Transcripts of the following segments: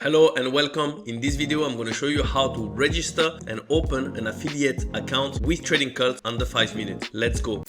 Hello and welcome. In this video, I'm going to show you how to register and open an affiliate account with TradingCult under 5 minutes. Let's go.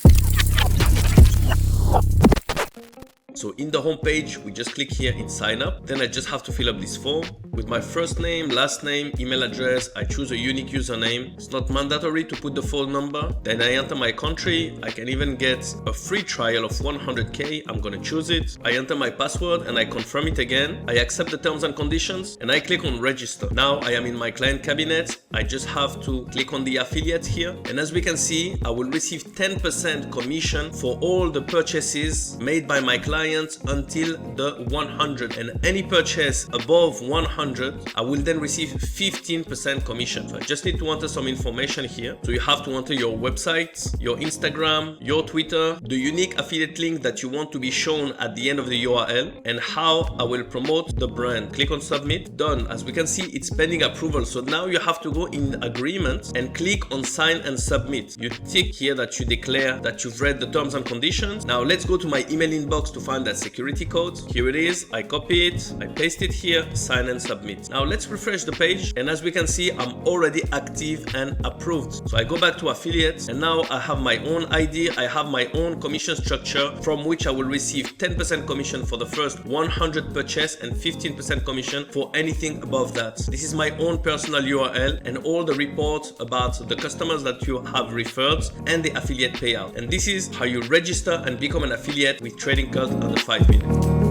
So in the home page, we just click here in sign up. Then I just have to fill up this form with my first name, last name, email address. I choose a unique username. It's not mandatory to put the phone number. Then I enter my country. I can even get a free trial of 100K. I'm going to choose it. I enter my password and I confirm it again. I accept the terms and conditions and I click on register. Now I am in my client cabinet. I just have to click on the affiliate here. And as we can see, I will receive 10% commission for all the purchases made by my client until the 100, and any purchase above 100 I will then receive 15% commission. So I just need to enter some information here. So you have to enter your website, your Instagram, your Twitter, the unique affiliate link that you want to be shown at the end of the URL, and how I will promote the brand. Click on submit. Done. As we can see, it's pending approval. So now you have to go in agreement and click on sign and submit. You tick here that you declare that you've read the terms and conditions. Now let's go to my email inbox to find that security code. Here it is. I copy it, I paste it here, sign and submit. Now let's refresh the page, and as we can see, I'm already active and approved. So I go back to affiliates, and now I have my own ID, I have my own commission structure from which I will receive 10% commission for the first 100 purchase and 15% commission for anything above that. This is my own personal URL and all the reports about the customers that you have referred and the affiliate payout. And this is how you register and become an affiliate with TradingCult under 5 minutes.